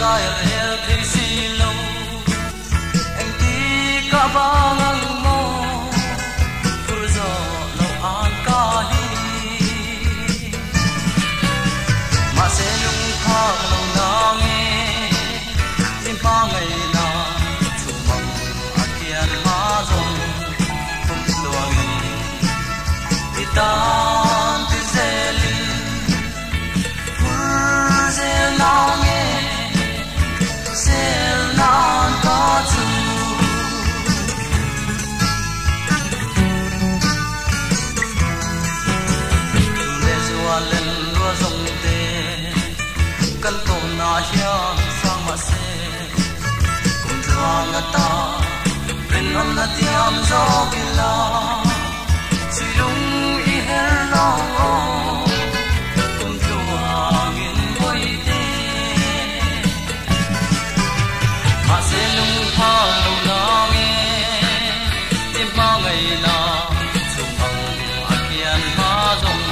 sai el thì si lâu anh đi cả ba ngang mô phur gió lâu an ca hi mà sẽ lung thang lâu nang tim pa ngày na chu mong akian ma zong kum luang itan ti zeli phur zel nang zel nan ka chu le zua len lua zong te kan to na hiam sang ma se kum luang ta pen nam na tiam zo kila silung i her na kum luang in boi te ma se lung pha lo na nge tim pa ngai na chung ang akian ma zong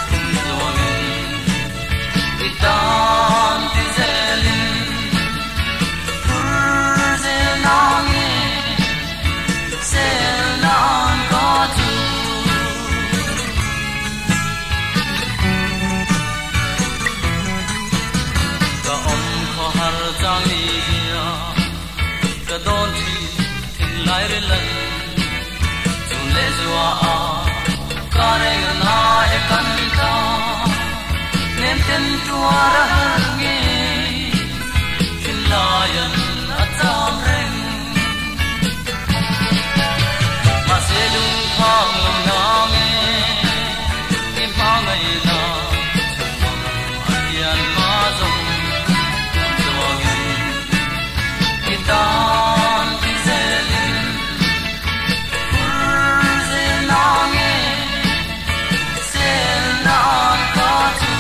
kum luang in itan ti zelin phur zel na nge zel nan ka chu ka om kho har chang ni ya ka don thi thil lai re lan chung le zua a ka re na e kan ta nem ten tua ra nge kin la yan a chang reng ma se lung phang lung na nge tim pa ngai na akian ma zong luang itan ti zelin phur zel na nge zel nan ka chu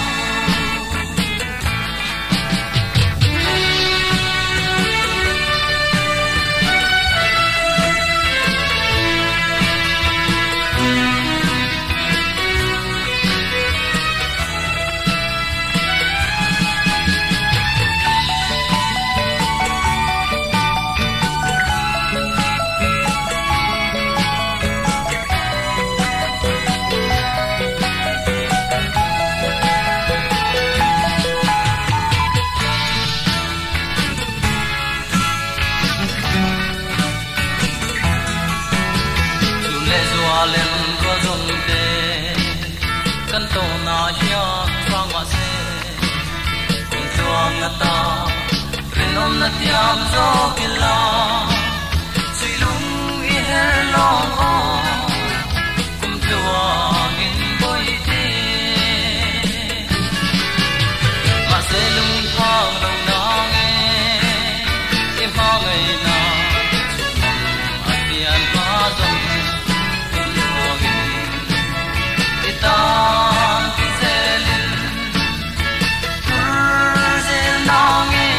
len ko zong te kan to na hia sang ma se kum tuang na ta rinom na tiam zo kila sui lung i her long o kum tuang in boi te ma se lung phang long na nge im pa ngai na atian ma zong itan ti zelin phur zel na nge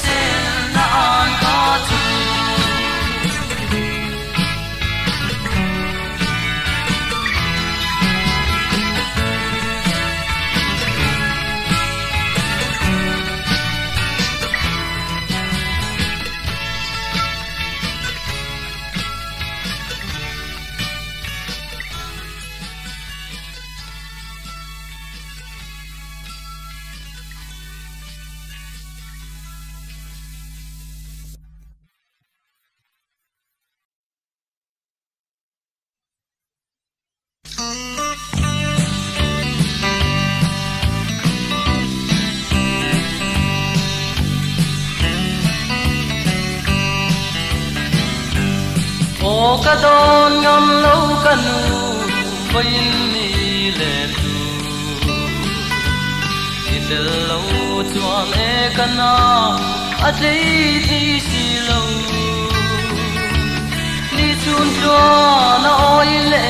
zel nan ka chu o ka don ngam lo kanu bain ni le tu idel lo chuan e kana a dei ti si lo ni chun chuan a oi le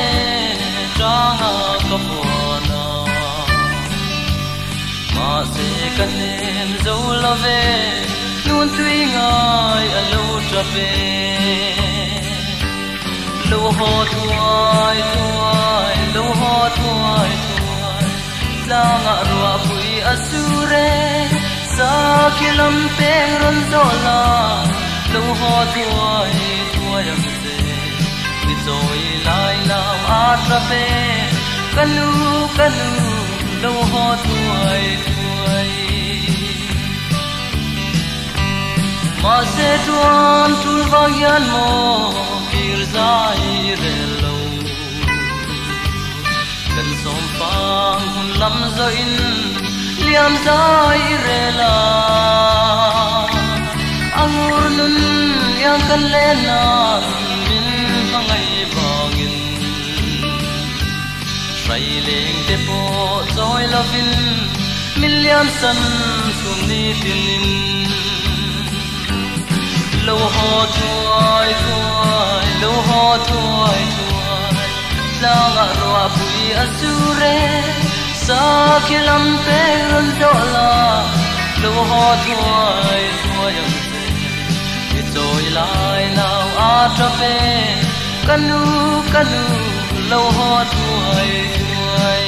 changa ka pona ma se kan nem zo la ve nun tui ngai a lo tra pe lo ho thuai thuai lo ho thuai thuai la nga rua pui asure sa khi lâm pe ron gió la lâu ho thuai thuai âm se đi rồi lại nào atra pe canu lâu ho thuai thuai mà sẽ tuan tul vang yan mo kir zai re lâu cần som phang hun lam zo in liam zai re la angur nun yang kan le na min pangai bangin sai leng te po zoi lovin million san sum ni tin lâu ho thuai thuai lâu ho thuai thuai la ngã roa pui azure sa khi lam pe ron do la lâu ho thuai thuai âm se để rồi lại nào atra pe canu lâu ho thuai thuai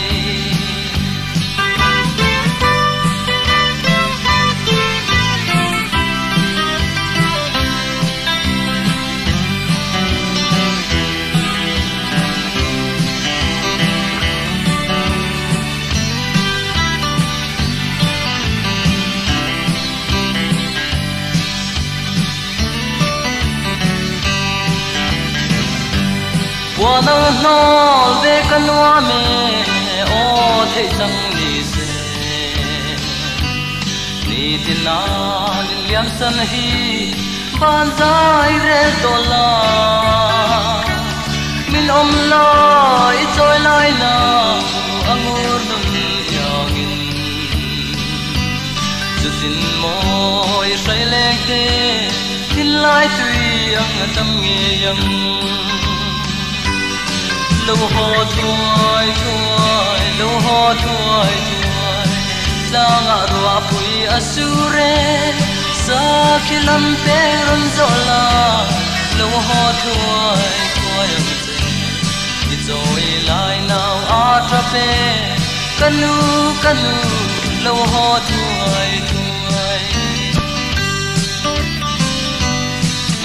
qua nắng nọ về căn hoa mẹ ô thấy chẳng đi xe đi tin na liam san hi ban dài re to la min la ít trôi lại na angur nung yangin chút tin môi say lek de tin lại tùy ang tâm nghe yang lâu ho thuai thuai lâu ho thuai thuai la ngã roa pui asure sa khi lam pe ron zo la lâu ho thuai thuai âm se đi rồi lại nào atra pe canu lâu ho thuai thuai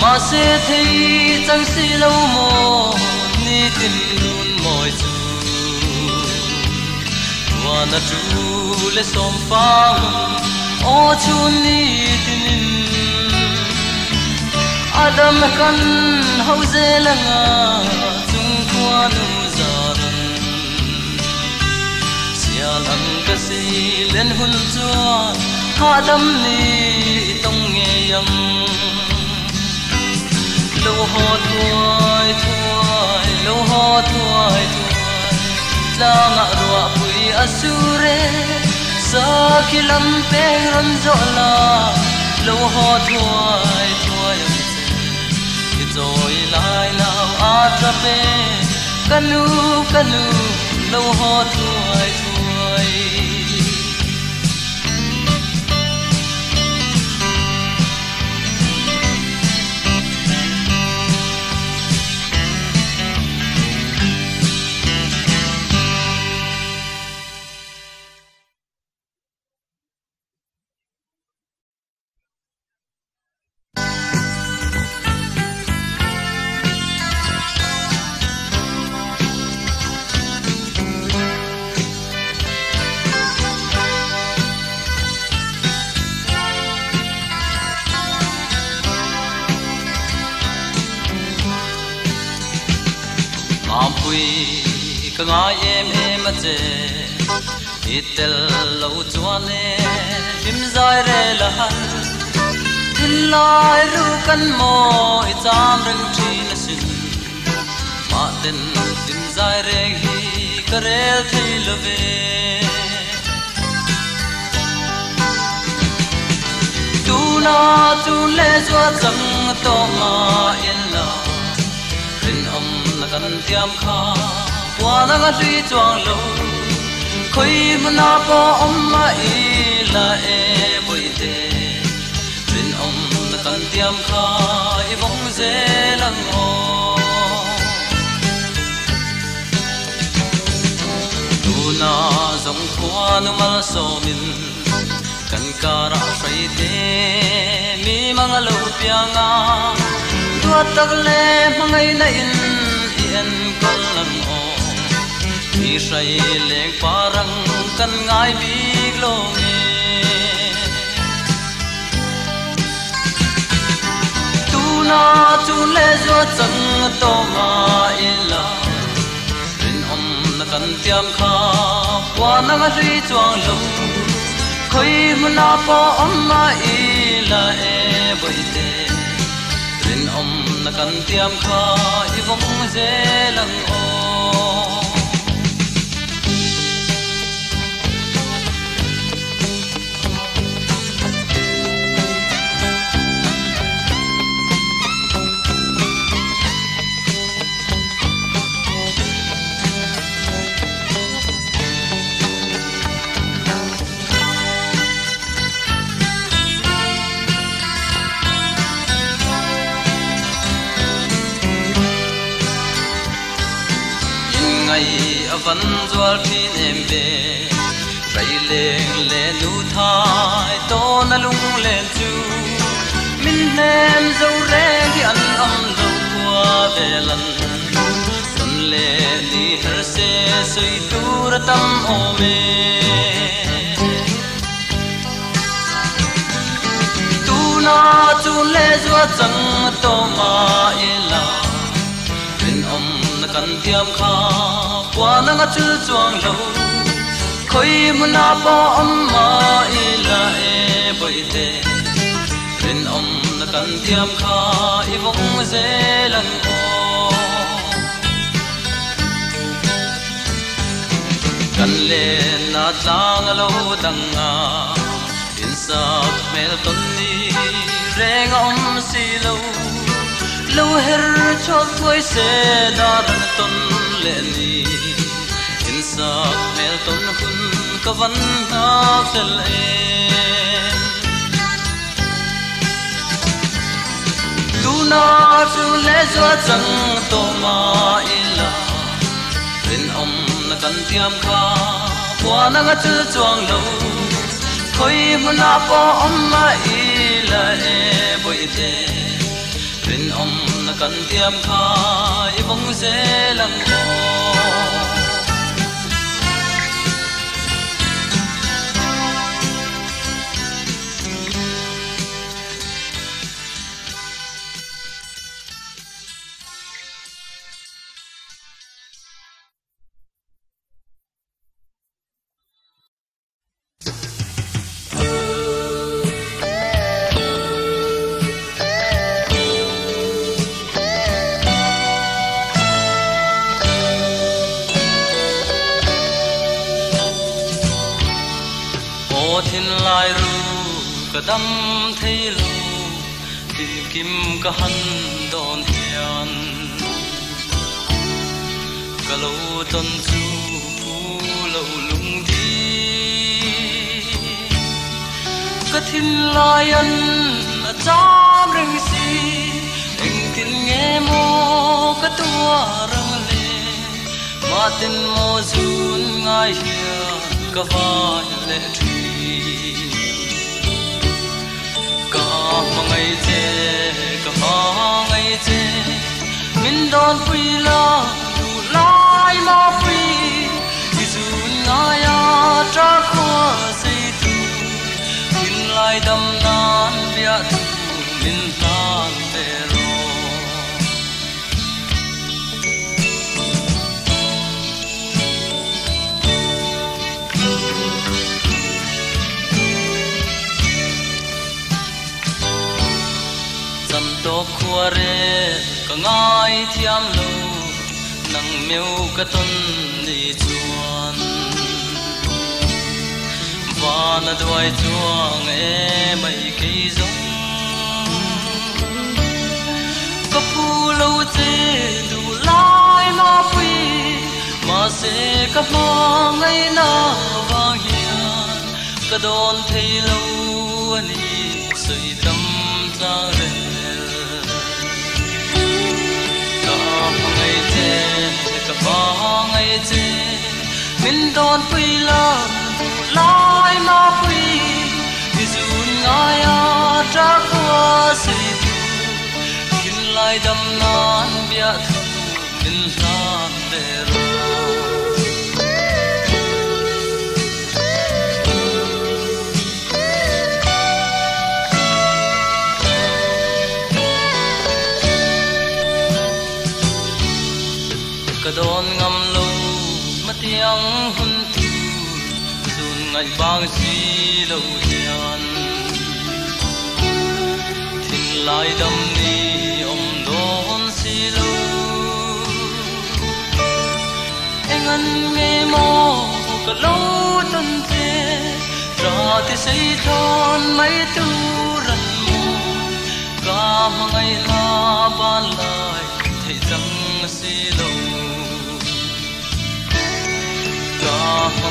mà sẽ thấy chẳng si lâu mồ ni tin moi chu wa na chu le som phang o chu ni tin adam kan hau ze langa chung kwa nu zaran sial an ka si len hun chuan adam ni tong nge yam lâu ho thuai thuai lâu ho thuai thuai la ngã roa pui asure sa khi lam pe ron zo la lâu ho thuai thuai âm se khi rồi lại nào atra pe canu lâu ho thuai thuai ka nga em che itel lo chuane lim zai re la han tin lai ru kan mo I cham reng thi na sin ma ten lim zai re hi karel thei lo ve tu na tu le zwa chang to ma in la rin om na kan tiam kha qua na ga tui chuang lo khoi mana po om ma I la e boi te rin om na kan tiam kha I vong ze lang o tu na zong kwa nu mal so min kan kara sai te mi mangalo pianga tua tak le mangai na in ien kal lang o mi sai le parang kan ngai bi lo nge tu na tu le zo chang to ma ila rin om na kan tiam kha wa na nga ri chuang lo khoi muna po om ma ila e boi te rin om na kan tiam kha i vong ze lang o văn dual phin em về ray leng le nu thai to na lung lên chu min nem zo re hi an am lo qua về lần tuần lệ đi her se sui tu ra tâm o me tu na tu le zua chang to ma ila rin om na kan tiam kha qua na nga chul chuang lo khoi muna po om ma ila e boi te rin om na kan tiam kha i vong ze lang o kan le na tlang lo dang a in sak mel ton ni reng om si lo lo her chok thoi se da ran ton le ni in sak mel ton hun ka van na tel e tu na tu le zo chang to ma ila rin om na kan tiam kha wa na nga chul chuang lo khoi muna po om ma ila e boi te rin om na kan tiam kha i vong ze lang o thiên lai ru ka dam thei lu tin kim ka han don hian ka lo ton chu pu lo lung di ka thiên lai an a cham reng si eng tin nge mo ka tua rang le ma tin mo zun ngai hian ka vai le ngày chế cả ngày chế min don pui la du lai ma pui di du na ya tra khoa sei tu tin lai dam nan bia tu min tan te ro to khua re ka ngai thiam lo nang meu ka ton ni chuan wa na doi chuang e mai ke zong ka pu lo che du lai ma pui ma se ka ma ngai na wa hian ka don thei lo ani soi tam za re ngày chế cả ba ngày chế min don pui la lai ma pui lai đam nan bia thu min lan de ro kadon ngam lo matiang hun tu dun ngai bang si lo hian thing lai dam ni om don si lo engan nge mo ka lo tan te ra ti sei thon mai tu ran mo ka mangai la ban lai thei jang si lo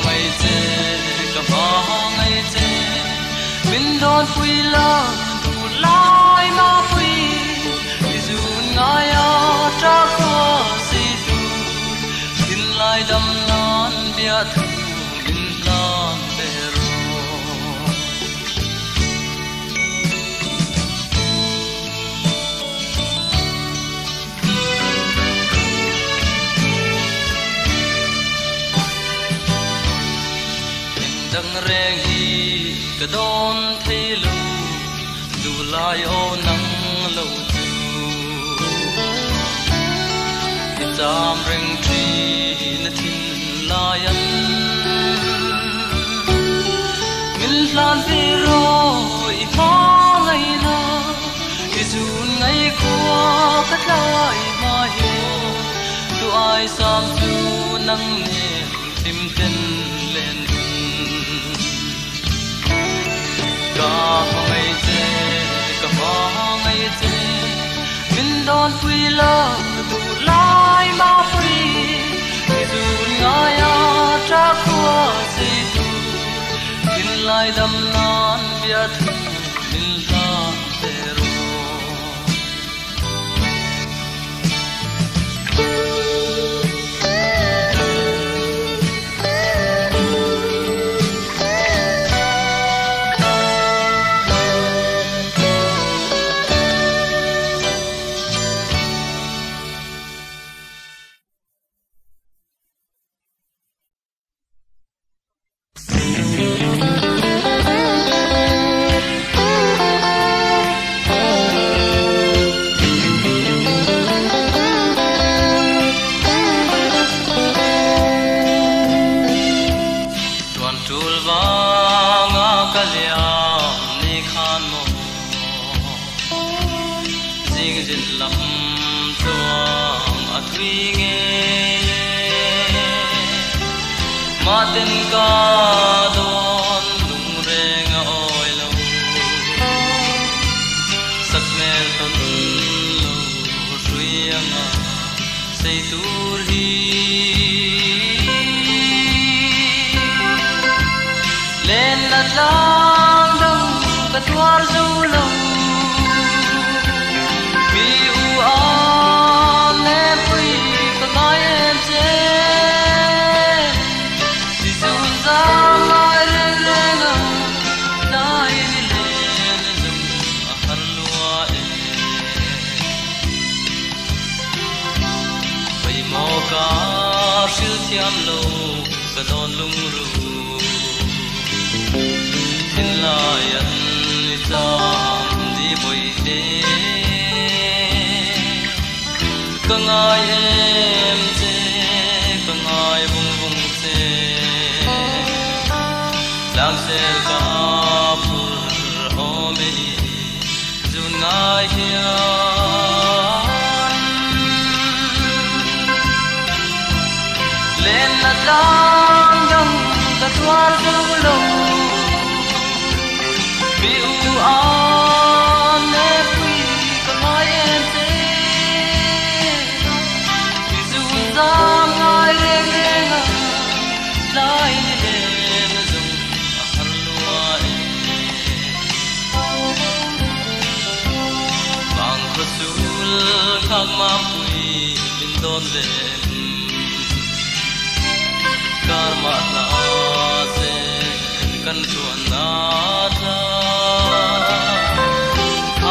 ngày chế cả ba ngày chế mình đón phui la đủ lai ma phui dù ngay à tra qua si du tin lai đâm nan bia thu mình làm bề dang reng hi ka don thei lu du lai o nang lo tu ki tam reng tri na thin layan min lan vi ro I ma ngai na ki zun ngai kwa ka lai ma hi tu ai sam tu nang ne tim ten len ka ngai che ka ma ngai che min don pui la du lai ma pui du ngai a tra kwa si tu tin lai dam nan bia thu min la te ro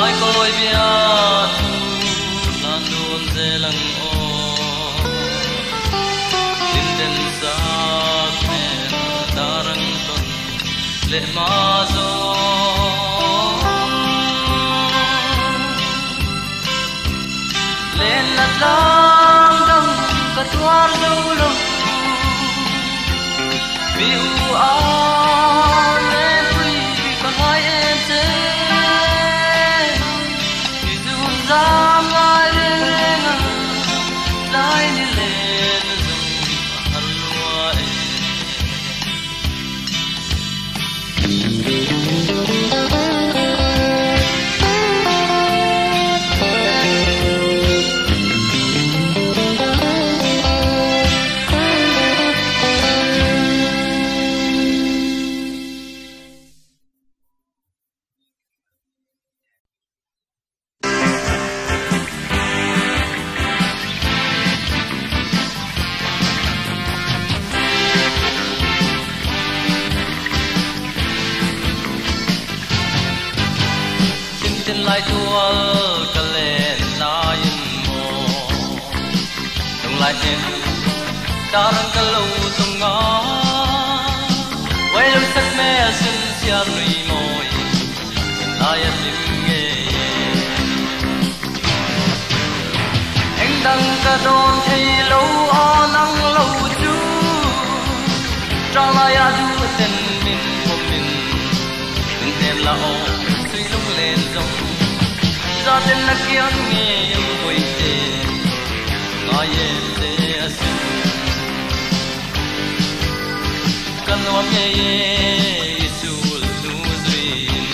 ai coi bia thu lên nát lang đông cả toan lâu lâu vì u áo em quy còn hai em thế thì dù dám ai đến lại đi lên dùng hằn lúa lại tua cả lệ na yên mồ đông lại em đã răng cả lâu tung ngó quay lưng sắc mẹ xin xia nui môi lại em lim nghe anh đang cả đón thấy lâu o nắng lâu chú trong lại du tình mình của mình đừng thêm là ô suy lung lên dòng ra tên là kiang nghe yêu quay tên ngài em thế xin cần ôm nghe Giêsu lu duyên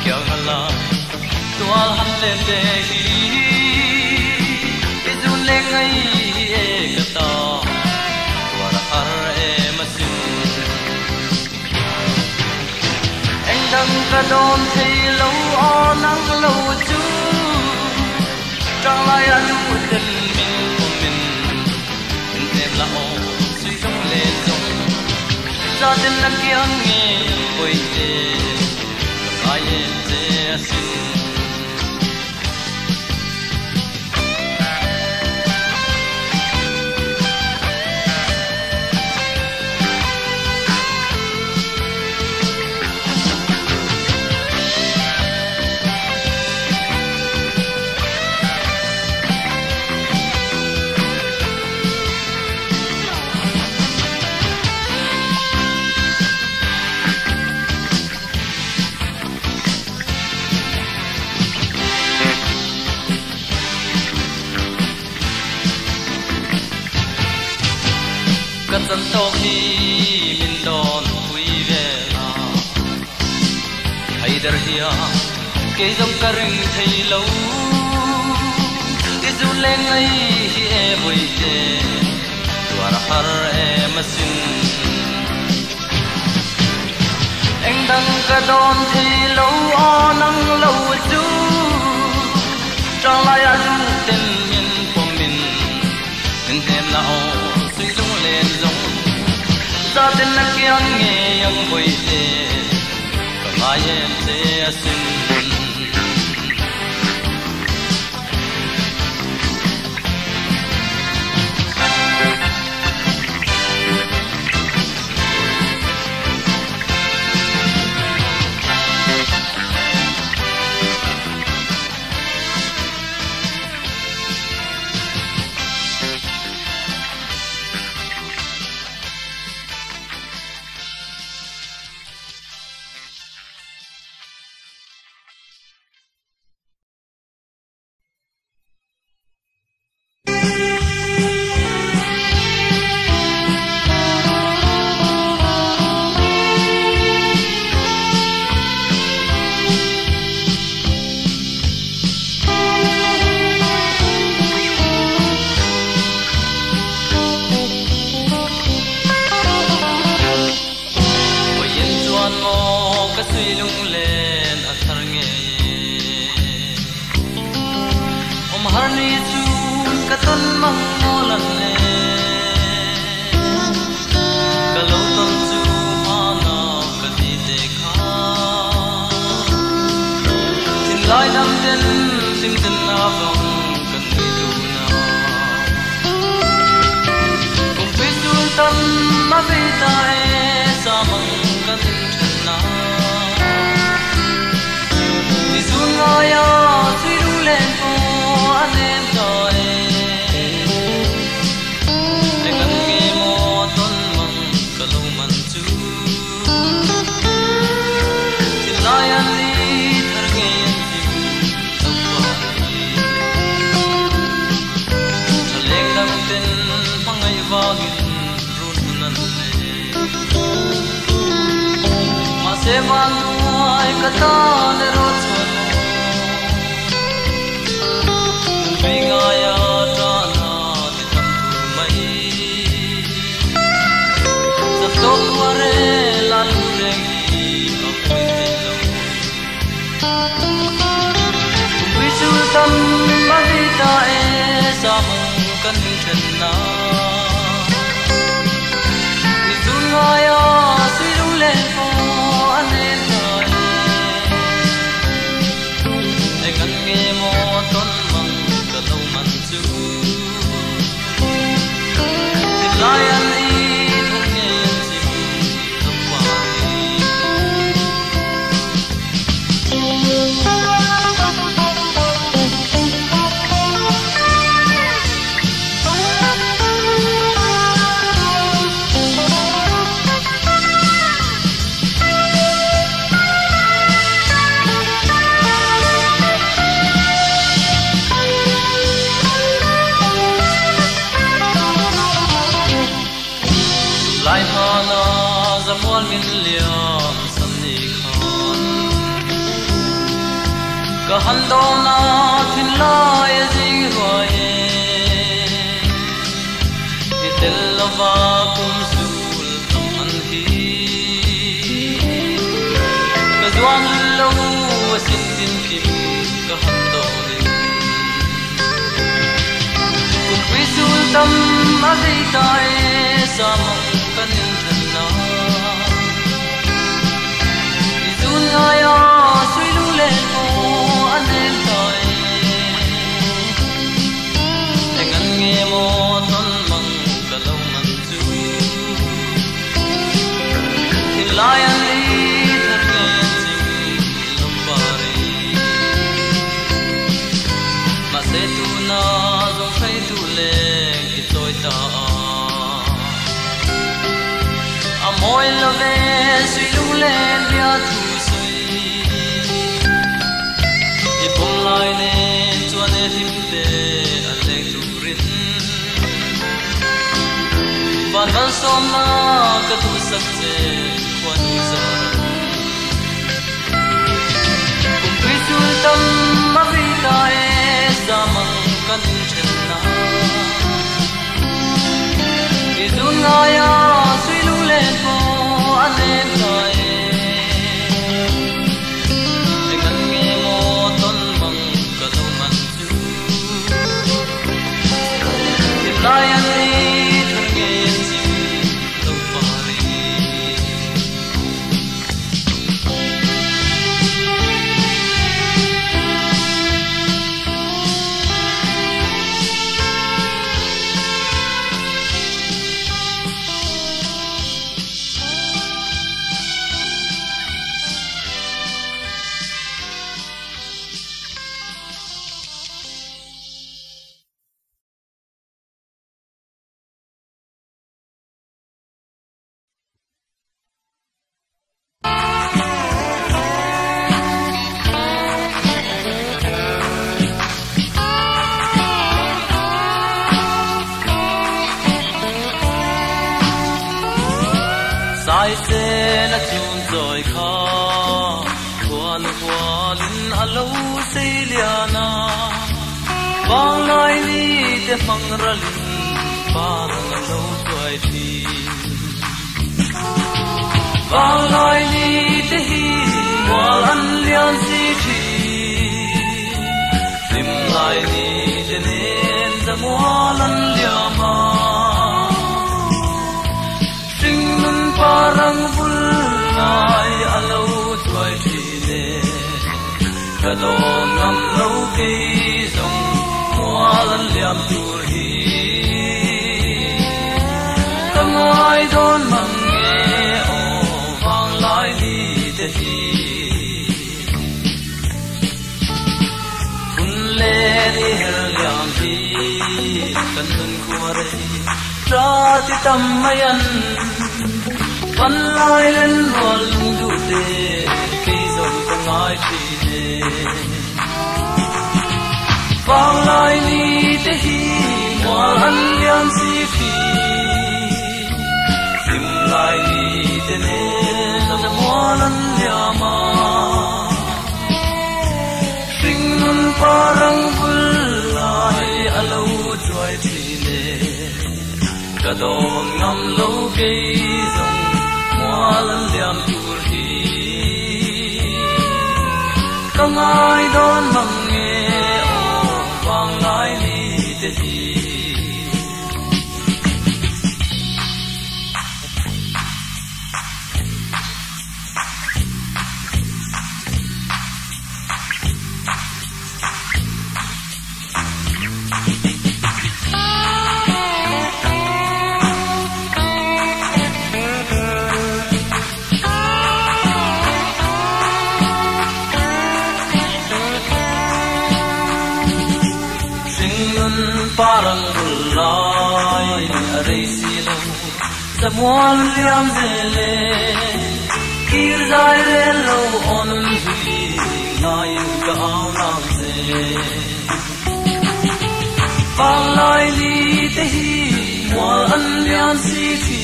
kéo hala tua hắn lên để hi Giêsu lên ngay cái to tua ra har em xin đang cả đón thấy lâu o nắng lâu chú trong lại du tình mình của mình đừng thêm là ô suy rung lên rung ra tên là kiang nghe quay tên ai em dễ xin cất dân to khi mình đón quý về là hay đợi hia cái dòng cả rừng thấy lâu cái dù lên ngay em vui thế tua ra har em xin anh đang cả đón thấy lâu o nắng lâu chú trong lại du tình mình của mình đừng thêm là ô lên giống ra tên là kiang nghe yang vui thế còn ai em thế xin suy lung lên thar nghe har ni chu ka ton mang mo lan ne ka lo ton chu ma na ka ti te kha tin lai nam den tin tin na vong kan ni tu na kum pe tu tan ma pe ta e sa mang ka tin chen na ni su nga ya suy lung lên kata ne rotson bingaya trana te kam tu mai sabto ware la luregi apoi lo visul tam mavita e samung kan thenna izungaya silule ko anen ai kan nge mo ton mang ka lo man chu lion i thung nge sim lo pa zamwal min liam samni khan ka handona thin lai jing roye itel lova kum sul tam an hi ka zwan lo sin din kim ka handonin kum pisul tam avei tai samang kanin thanna izunaya suilule ko anen tai engan nge mo ton mang kalau man chu lion li tharne chim lombari ma se tu na zong khai tu le ki toy ta moi lo ve sui lu le bia thu sui i pom lai ne chuan e him te a le tu rin ban ban som na ka tu sak che kwan sa kum pi sul tam ma vi ta e sa mang kan chen na i dun nga ya sui lu le ko anen tai engan nge mo ton mang ka lo man chu lion li thang nge chim lo pari sai se na chun zoi kha kwan kwalin alo se liana wang lai ni te phang ralin parang lo twai thi wang lai ni te hi wal an lian si thi lim lai ni te nen zamwal an liama parang vul nai alo twai thi ne ka do ngam lo ke zong mualan liam tur hi ka ngai don mang nge o wang lai ni te hi kun le ni hel liam hi kan nun kuare tra ti tam mayan văn lai lên hoa lung du te khi dòng ta ngài chi ne vang lai ni te hi hoa an lian si phi sim lai ni te ne na hoa lan liama parang bulai alo chuai thi le ka don ngam lo ke zong mual liam tur hi ka ngai don mang nge o wang lai ni te hi parang bulai adai silo samual liam zele kir zai le lo onun hui ngai ka nam se pang lai li te hi wal an lian si thi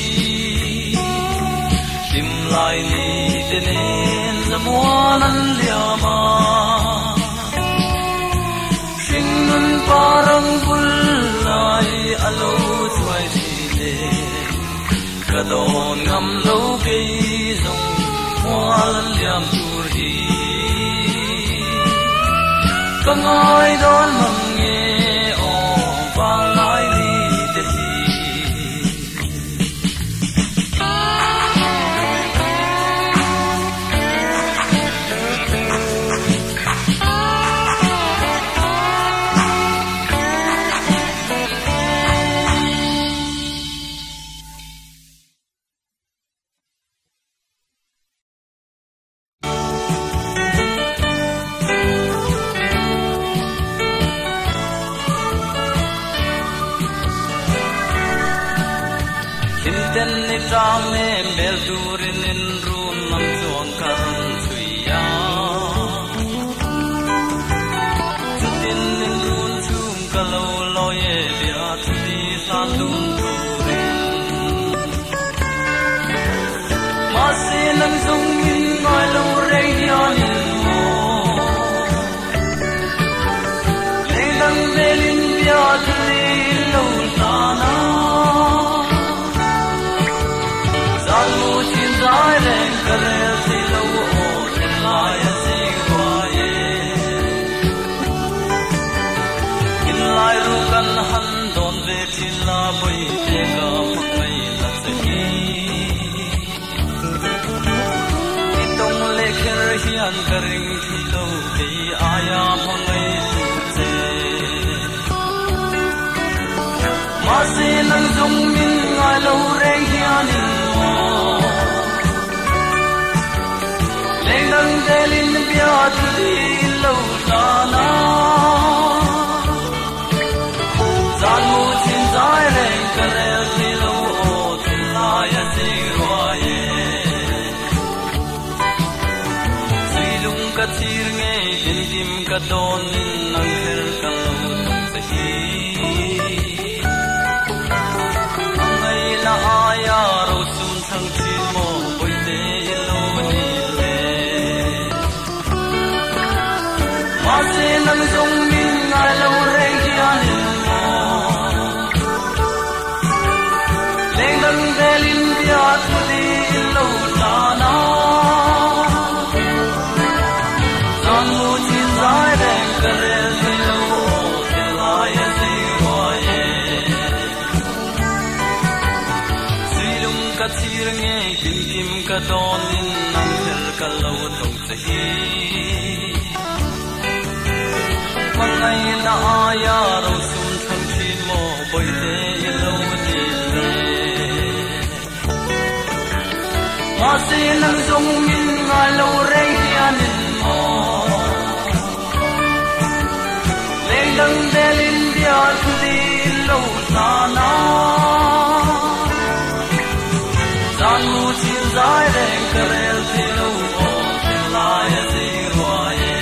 lim lai li te nen samual an liama singnun parang bulai alo chuai thi le ka don ngam lo ke zong mual liam tur hi ka ngai don mang nge o wang lai li te hi trang ne mel durin in room nam chuang kan suya tin in room chum kalo lo ye bia thi san lum durin ma se nang zong min ngai lo re yan mo le nang velin bia thi lo sana zai lên kare si lo o in lai si wae in lai ru kan han don ve chin la boi te ka mai la chi ti tong le kher hian karing thi lo te aya mai tu che ma se nang zong min ngai lo re hian nang delin bia thi lo sana zan mu chin zai le kare thi lo o tin lai si wae si lung ka thir nge din dim ka don nang her ka lo tong se hi ngai la aya ro sum thang chi mo boi te lo ni se nang zong min ngai lo re hian mo leng nang velin bia thi lo sana zan mu chin zai le kare thi lo tin lai si wae si lung ka thir nge kim kim ka don in nang hel ka lo tong chi ngai na aya ro sum thang thin mo boi te lo ni le ma se nang zong min ngai lo re hian mo leng dang delin bia thi lo sana zan mu chin zai le kare thi lo o tin lai si wae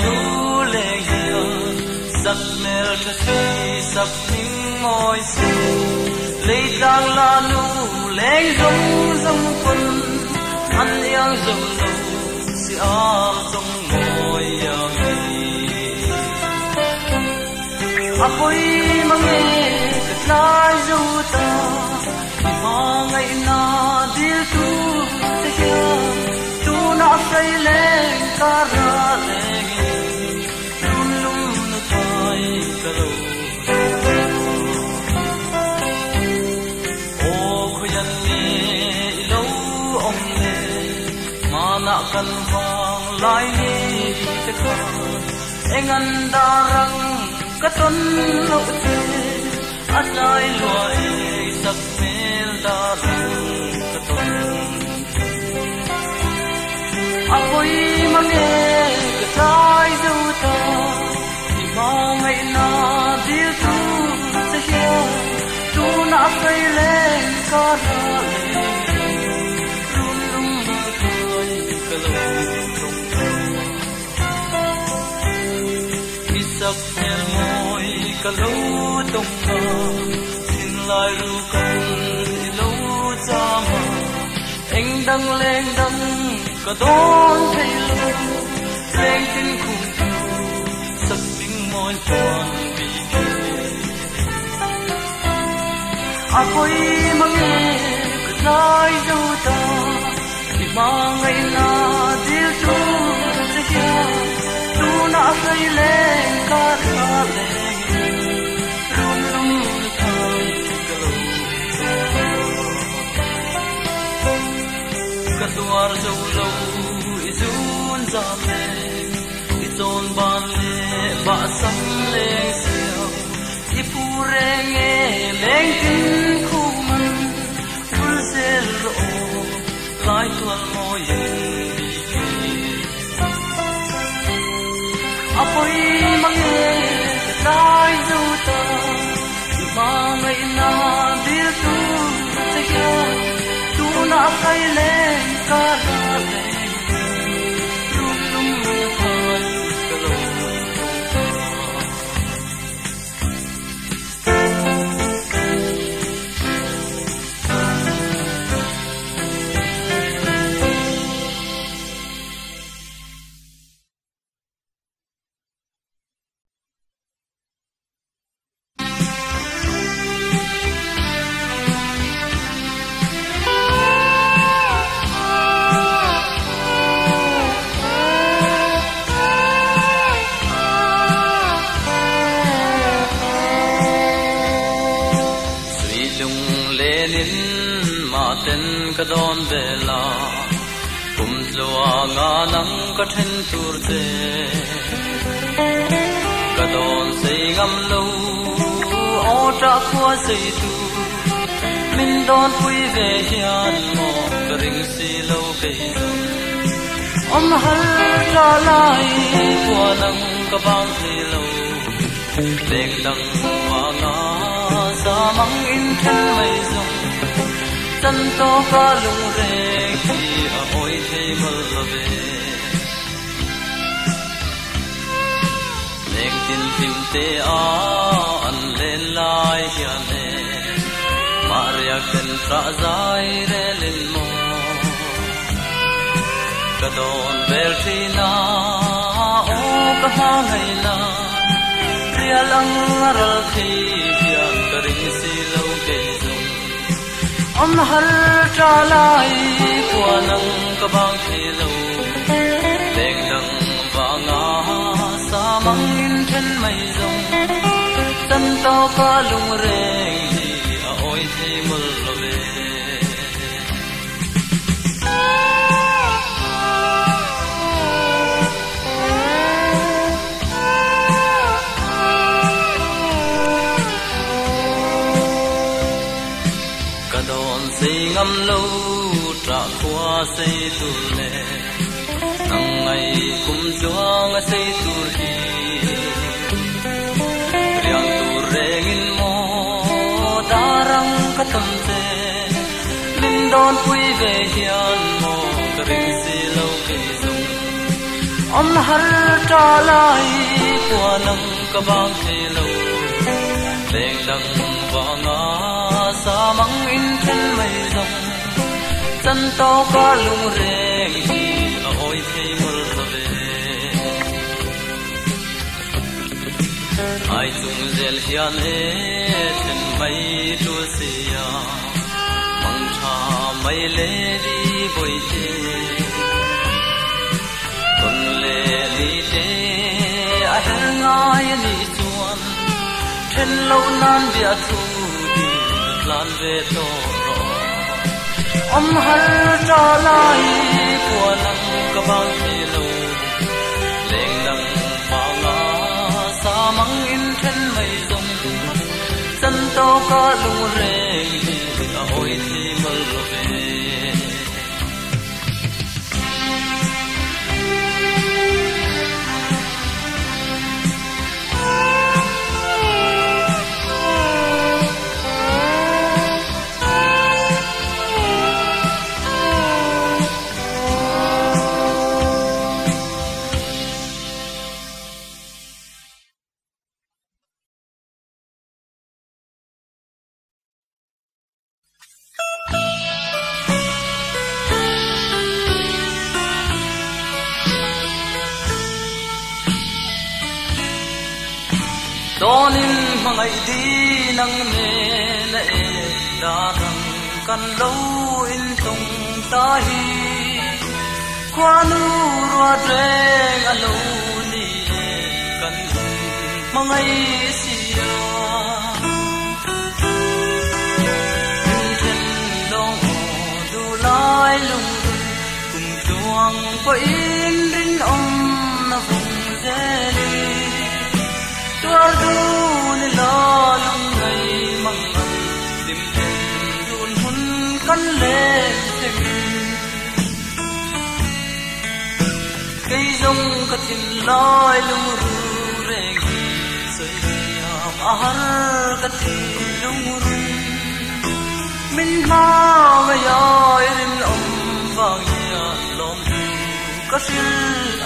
nu le hiya sak mel ta si sak ning moi si le tang la nu leng zong zong kun an yang zong lo si am zong moi yang apoi mange lai zu ta ma ngai na dil tu te hiya tu na sai le ka ra le lum lum na thai ka lo o khoyan me lo ong le ma na kan wang lai ni te ka engan darang ka ton lo te asai loi sak mel darang ka ton apoi mange ka sai zu ta ti ma ngai na dil tu se hiya tu na sai le ka ra le lum lum thoi ka lo ki sak mel moi ka lo tong ka sin lai ru kan lo cha ma eng dang leng dang ka don thei lo leng tin khung tu sak ding moi tuan bi ki apoi mange ka sai zo ta ki ma ngai na dil tu se hiya tu na sai leng ka ra le lum lum thai ka lo ka tuar zo lo izun za me izon ban le ba sam le siao ipu reng e leng tin khu man ful sel ro lai tual mo yen bi ki apoi mange ka tai zu ta ma ngai na dil tu se hiya tu na sai le ka ra le lum lum thai ka lo ka don bela kum zua nga nang ka then tur te ka don sei ngam lo o ta khua sei tu min don pui ve hian mo ka ring si lo ke om hal ta lai kwa nang ka bang ni lo lek dang wa nga sa mang in then mai zong chân to ca lung re khi a oi thei mal love leng tin tim te a an len lai hian ne maria ken tra zai re len mo ka don bel thina o ka ha ngai na ria lang ral thi hian ka ring si lo ke om har tra lai kwa nang ka bang thi lo leng dang wa nga sa mang in then mai zong tan to ka lung re hi a oi thei mul lo ve ngam lâu trả qua xây tu lệ nang ngày kum chuang xây tu hi riang tu rengin mo darang katam te min don pui ve hian mo ka ring si lo ke zum om har tra lai qua nang ka bang the lo leng dang wa nga sa mang in thân mây rong chân to ca lung reng hi a oi thei mul ve ai chung zel hian e thân mây tu sia mang tha mai le di boi te con le li te a her ngai ni chuan then lâu nan bia thu đi lan về to om har tra lai của nang ka bang thi lo leng dang pa nga sa mang in then mai zong chân to ka lung reng hi a oi thi mal ve donin mangai di nang ne na e da rang kan lo in tung ta hi kwanu ro dreng a lo ni kan mangai sia thân long du lai lung cùng chuang po in rin om na vùng zeli tuar du ni la lung ngai mang an dim tin run hun kan le tem cây rong ka tin lai lung ru re gi soi am ahar ka tin lung ru min ma ga ya rin om vang ya lom ka sil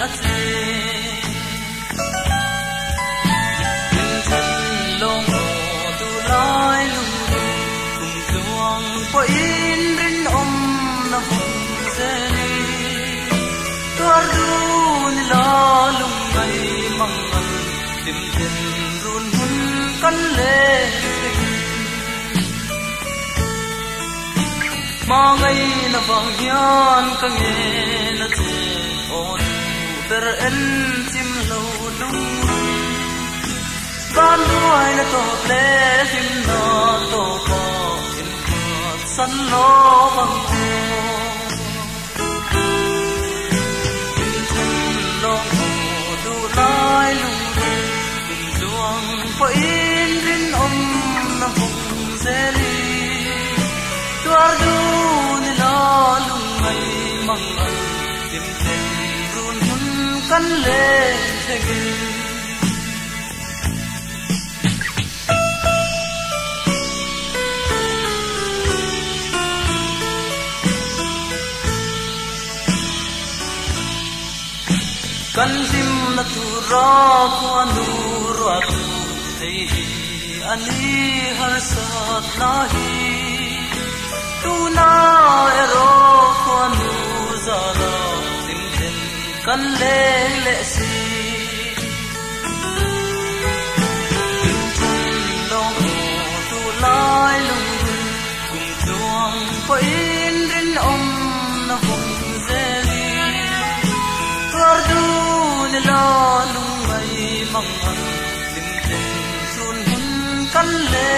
a che long tu lai lung cùng chuang po in rin om na vùng zeli tuar du ni la lung ngai mang an dim tin run hun kan le ma ngai na vang hian ka nge na che on ber en chim lo lung ban đuôi na to ple sim na to pa in san lo bang in thân long du lai lung in chuang po in rin om na vùng zeli tuar du ni la lung mai mang an tim ten run hun kan le thegi kan sim na tu ra kwa nu ra tu thei ani har sat na hi tu na ero kwa nu za la sim ten kan le le si in thân long tu lai lung cùng chuang po in rin om na vùng zeli tuar du la lung mai mang an dim ten run hun kan le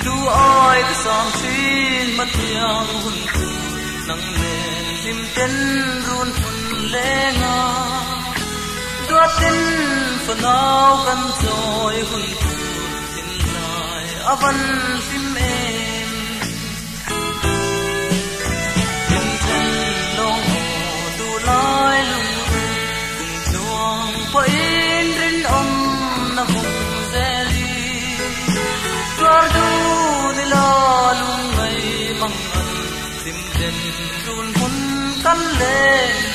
du ai ka sam thin ma tiang hun tu nang le dim ten run hun le nga do tin for now kan joy hun tu tin lai avan sim lai lung cùng chuang po in rin om na vùng zeli tuar du ni la lung mai mang an sim ten run hun kan lên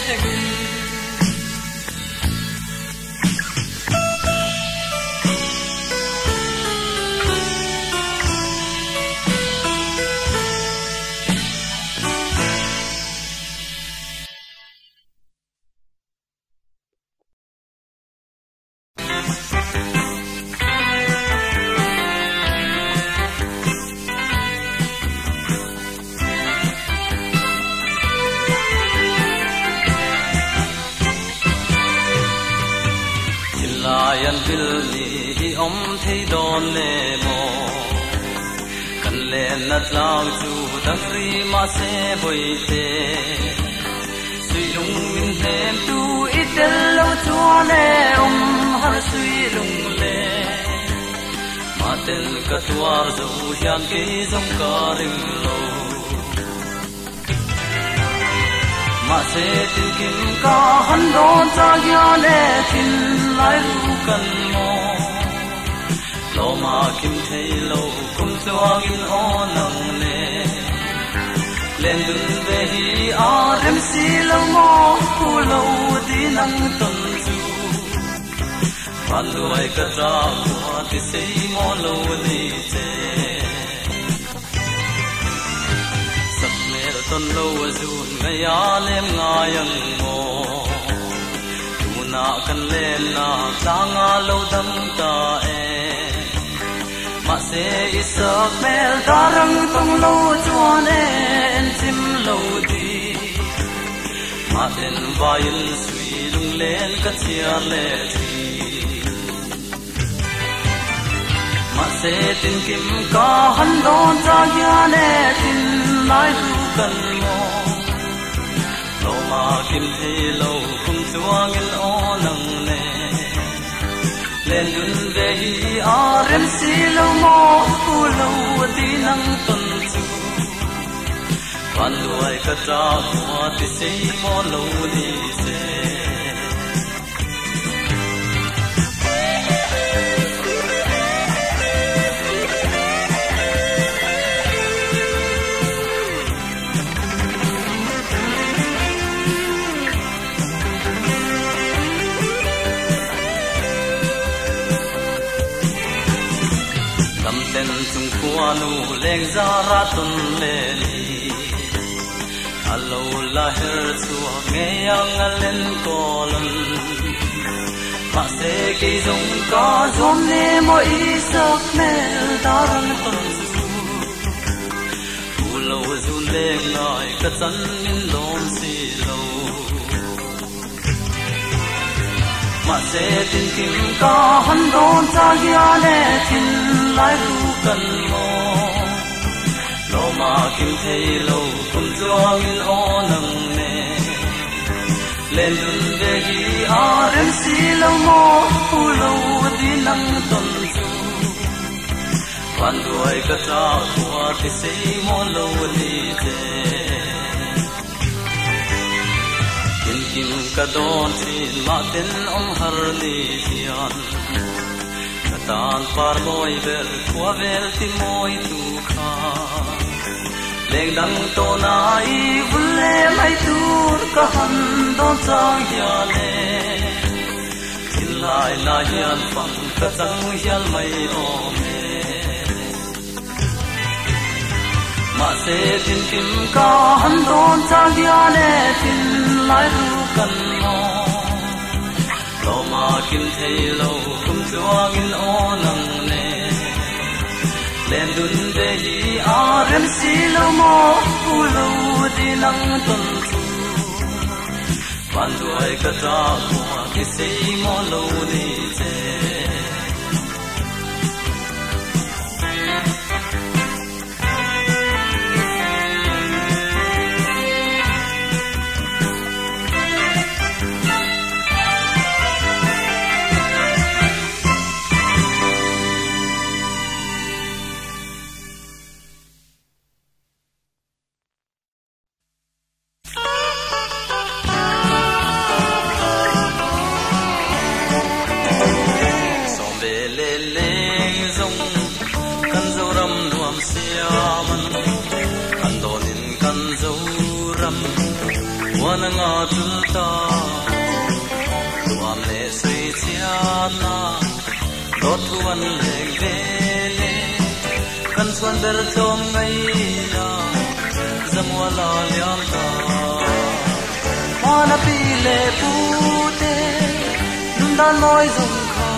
Lian Billy om thấy đón lệ mồ cần lên nát lao chu đăng ri mà sẽ bồi tê suy lung min thêm tu ít đến lâu chua lệ har suy lung lệ mà tên cả tua dù hian kê giống cả rừng lâu mà sẽ tìm kiếm cả hắn đón cha gia lệ tin lại lu cần mò lo mà kim thấy lâu cùng cho in o nặng nề lên đường về hi a rem si lâu mò cu lâu đi nắng tuần du phan đuôi cất ra qua thì xây mò lâu đi chơi sắp mẹ tuần lâu du ngày a lem ngài ang mò na kan lên na tanga lâu đâm ta mà sẽ isa mel darang tong lâu chuan en chim lâu đi mà tên vain suy lung lên cất chia lệ thi mà sẽ tìm kiếm cả hắn đón cha gia lệ tin lại du cần mò lâu mà kim thấy lâu cùng chúa nghìn o nặng nề lên đường về hi a rem si lâu mò cu lâu đi nắng tuần chu phan đuôi cất ra qua thì xây mò lâu đi xe tên chung qua nu leng ra ra tuần lệ đi alo la her chua nghe ang lên colon mà sẽ kỳ dung có zoom ne mỗi sắc mel daran tuần du u lâu zun leng ngài cả chân min lom si lâu mà sẽ tìm kiếm cả hắn đón cha gia lệ tin lại lu cần mò lo mà kim thấy lâu cùng cho min o nặng nề lên đường về hi a rem si lâu mò u lâu đi nắng tuần chu phan đuôi cất ra qua thì xây mò lâu đi chơi kim ka don thin ma ten om har ni hian ka tan par moi vel kwa vel ti moi tu kha leng dang to nai vulle mai tur ka han don chang ya le tin lai na hian pang ka chang hial mai o me mà sẽ tìm kiếm cả hắn đón cha gia lệ tin lại lu cần mò lo mà kim thấy lâu cùng cho nghìn o nặng nề lên đường về hi a rem si lâu mò u lâu đi nắng tuần chu phan đuôi cất ra qua thì xây mò lâu đi chơi na nga tulta tuam le sui chiana dot thuan le vele kan suan ber thom ngai na zamwala liam ta mana pi le pute nun dan noi zum kha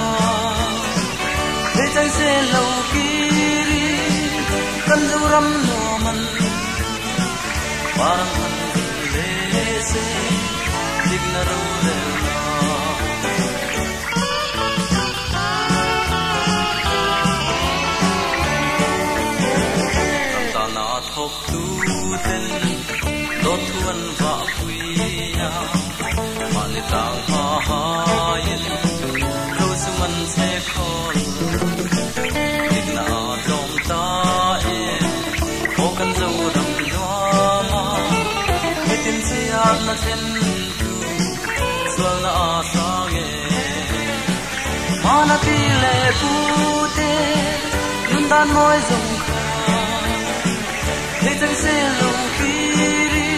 le chang se lo kiri kan zu ram no man parang han le se digna ro le ta na thok tu ten dot thuan va puia mani tang ha ha yin lo su man se khol digna dom ta e o kan zo dam do ma mitin sia na ten tu swal na sa ge mana pi le pu te nun dan moi zong kha le tang se lo kiri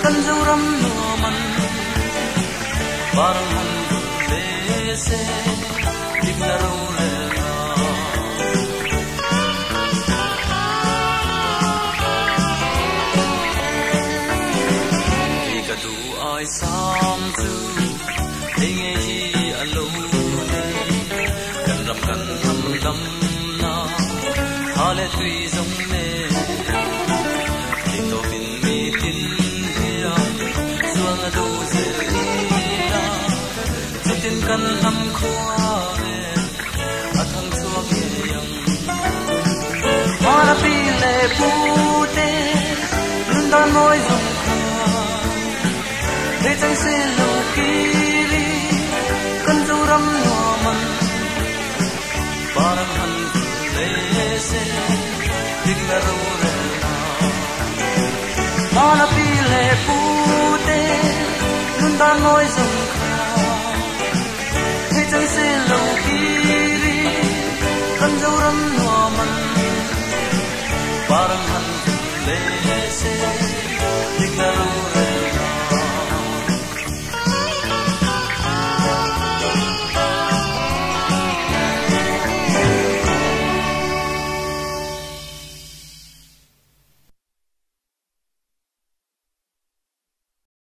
kan zo ram no man parang han le se digna ro le na ka du ai sam tu ding e hi alo ne kan ram kan ham dam na hale tui zong ne to bin mi tin hia suang do se na tin kan ham khwa ne athang chuak ye yang mara pi le pu te nun dan noi zong kha le chang se lo kiri kan zo ram no man parang han le se digna ro le mana pi le pu te nun dan noi zong kha le chang se lo kiri kan zo ram no man parang han le se digna ro